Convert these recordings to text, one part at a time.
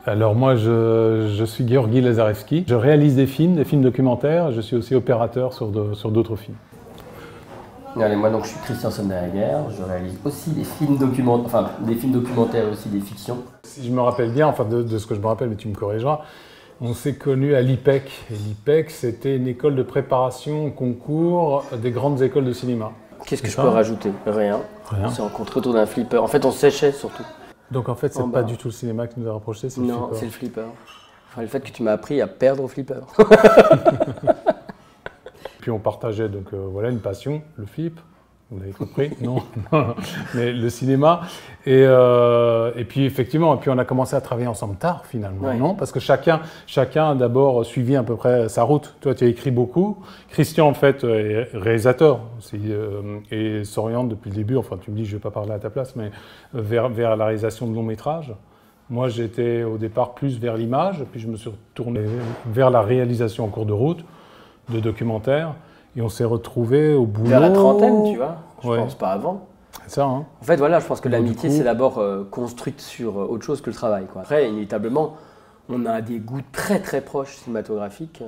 Alors moi, je suis Georgi Lazarevski. Je réalise des films documentaires. Je suis aussi opérateur sur d'autres films. Allez, moi donc je suis Christian Sonderegger. Je réalise aussi des films documentaires, enfin des films documentaires et aussi des fictions. Si je me rappelle bien, enfin de ce que je me rappelle, mais tu me corrigeras, on s'est connus à l'IPEC. Et l'IPEC, c'était une école de préparation au concours des grandes écoles de cinéma. Qu'est-ce que je peux rajouter? Rien. Rien. On s'est rencontrés autour d'un flipper. En fait, on séchait surtout. Donc en fait, c'est pas du tout le cinéma qui nous a rapprochés, c'est le flipper. Non, c'est le flipper. Enfin, le fait que tu m'as appris à perdre au flipper. Puis on partageait donc voilà une passion, le flip. Vous l'avez compris? Non, mais le cinéma. Et puis effectivement, on a commencé à travailler ensemble tard finalement, Ouais. non? Parce que chacun a d'abord suivi à peu près sa route. Toi, tu as écrit beaucoup. Christian, en fait, est réalisateur aussi, et s'oriente depuis le début, enfin tu me dis, je ne vais pas parler à ta place, mais vers la réalisation de longs métrages. Moi, j'étais au départ plus vers l'image, puis je me suis retourné vers la réalisation en cours de route, de documentaires. Et on s'est retrouvés au boulot. Vers la trentaine, tu vois. Je Ouais. pense pas avant. C'est ça, hein. En fait, voilà, je pense que Donc, l'amitié, du coup- c'est d'abord construite sur autre chose que le travail, quoi. Après, inévitablement, on a des goûts très très proches cinématographiques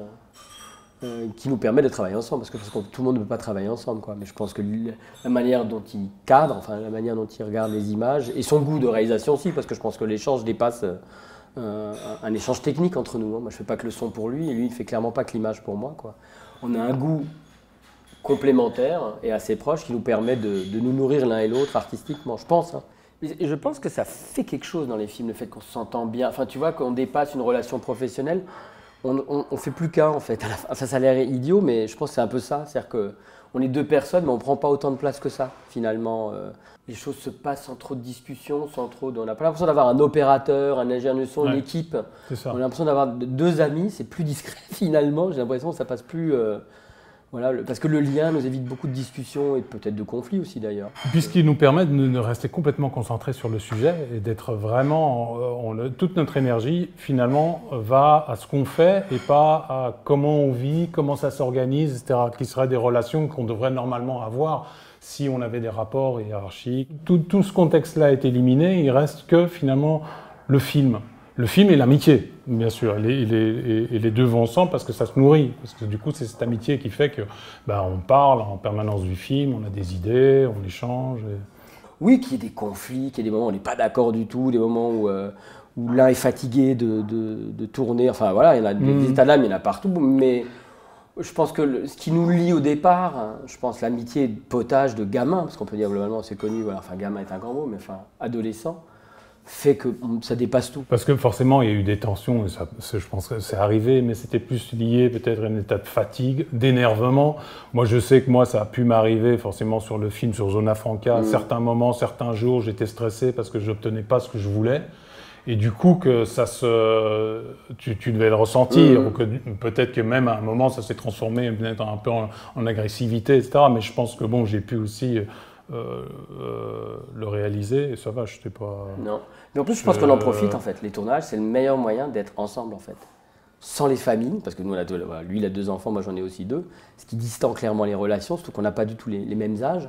qui nous permettent de travailler ensemble, parce que tout le monde ne peut pas travailler ensemble, quoi. Mais je pense que la manière dont il cadre, enfin la manière dont il regarde les images, et son goût de réalisation aussi, parce que je pense que l'échange dépasse un échange technique entre nous, hein. Moi, je fais pas que le son pour lui, et lui, il fait clairement pas que l'image pour moi, quoi. On a un goût complémentaire et assez proche qui nous permet de nous nourrir l'un et l'autre artistiquement, je pense, hein. Et je pense que ça fait quelque chose dans les films, le fait qu'on s'entend bien. Enfin, tu vois, quand on dépasse une relation professionnelle, on fait plus qu'un en fait. À la fin. Enfin, ça a l'air idiot, mais je pense que c'est un peu ça. C'est-à-dire qu'on est deux personnes, mais on prend pas autant de place que ça, finalement. Les choses se passent sans trop de discussions, sans trop on n'a pas l'impression d'avoir un opérateur, un ingénieur de son, une Ouais. équipe. C'est ça. On a l'impression d'avoir deux amis, c'est plus discret finalement. J'ai l'impression que ça passe plus. Voilà, parce que le lien nous évite beaucoup de discussions et peut-être de conflits aussi d'ailleurs. Puis ce qui nous permet de rester complètement concentrés sur le sujet et d'être vraiment... toute notre énergie, finalement, va à ce qu'on fait et pas à comment on vit, comment ça s'organise, etc. Qui seraient des relations qu'on devrait normalement avoir si on avait des rapports hiérarchiques. Tout ce contexte-là est éliminé, il reste que, finalement, le film. Le film et l'amitié, bien sûr, et les deux vont ensemble parce que ça se nourrit. Parce que du coup, c'est cette amitié qui fait que on parle en permanence du film, on a des idées, on échange. Oui, qu'il y ait des conflits, qu'il y ait des moments où on n'est pas d'accord du tout, des moments où l'un est fatigué de tourner. Enfin voilà, il y en a des états d'âme, il y en a partout. Mais je pense que ce qui nous lie au départ, hein, je pense l'amitié de potage de gamin, parce qu'on peut dire globalement c'est connu, voilà, enfin gamin est un grand mot, mais enfin adolescent, fait que ça dépasse tout. Parce que forcément, il y a eu des tensions, et ça, je pense que c'est arrivé, mais c'était plus lié peut-être à un état de fatigue, d'énervement. Moi, je sais que ça a pu m'arriver forcément sur le film, sur Zona Franca. Certains moments, certains jours, j'étais stressé parce que je n'obtenais pas ce que je voulais. Et du coup, que tu devais le ressentir, ou que peut-être que même à un moment, ça s'est transformé peut-être un peu en agressivité, etc. Mais je pense que j'ai pu aussi le réaliser, et ça va, je n'étais pas... Non. Mais en plus, je pense qu'on en profite en fait. Les tournages, c'est le meilleur moyen d'être ensemble en fait. Sans les familles, parce que nous, voilà, lui, il a 2 enfants, moi j'en ai aussi 2, ce qui distend clairement les relations, surtout qu'on n'a pas du tout les mêmes âges.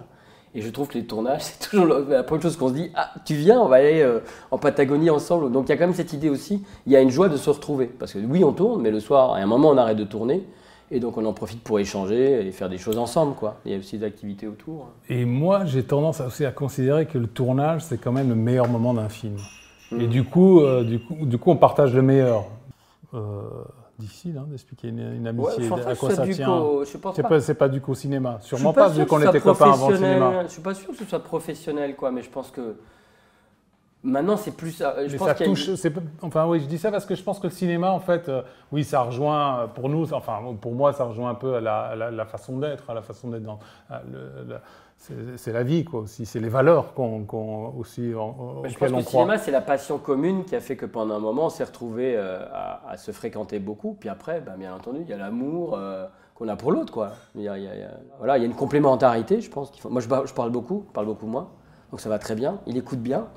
Et je trouve que les tournages, c'est toujours la première chose qu'on se dit, ah, tu viens, on va aller en Patagonie ensemble. Donc il y a quand même cette idée aussi, il y a une joie de se retrouver. Parce que oui, on tourne, mais le soir, à un moment, on arrête de tourner. Et donc on en profite pour échanger et faire des choses ensemble, quoi. Il y a aussi des activités autour. Et moi, j'ai tendance aussi à considérer que le tournage, c'est quand même le meilleur moment d'un film. Et du coup, on partage le meilleur. Difficile d'expliquer une amitié, à quoi ça tient. C'est pas du co-cinéma. Sûrement pas, vu qu'on était copains avant le cinéma. Je suis pas sûr que ce soit professionnel, quoi, mais je pense que maintenant c'est plus. Mais ça touche. Enfin oui, je dis ça parce que je pense que le cinéma, en fait, oui, ça rejoint pour nous. Enfin, pour moi, ça rejoint un peu à la façon d'être, à la façon d'être dans. C'est la vie, quoi. Aussi, c'est les valeurs aussi je pense auxquelles que on le croit. cinéma, c'est la passion commune qui a fait que pendant un moment, on s'est retrouvés à se fréquenter beaucoup. Puis après, bien entendu, il y a l'amour qu'on a pour l'autre, quoi. Voilà, il y a une complémentarité, je pense. Moi, je parle beaucoup moins. Donc ça va très bien, il écoute bien,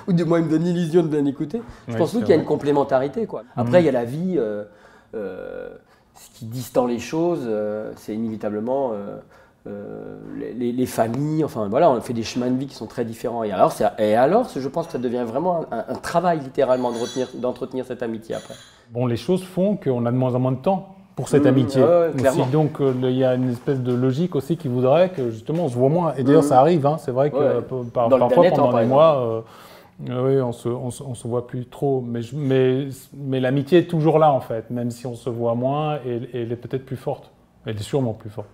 ou du moins il me donne l'illusion de bien écouter. Je pense qu'il y a une complémentarité, quoi. Après, il y a la vie, ce qui distend les choses, c'est inévitablement les familles, enfin voilà, on fait des chemins de vie qui sont très différents. Et alors, je pense que ça devient vraiment un travail littéralement d'entretenir cette amitié après. Bon, les choses font qu'on a de moins en moins de temps pour cette amitié. Clairement. Aussi, donc il y a une espèce de logique aussi qui voudrait que justement on se voit moins. Et d'ailleurs ça arrive, hein, c'est vrai que parfois pendant des mois, oui, on se voit plus trop. Mais l'amitié est toujours là en fait, même si on se voit moins, et elle est peut-être plus forte. Elle est sûrement plus forte.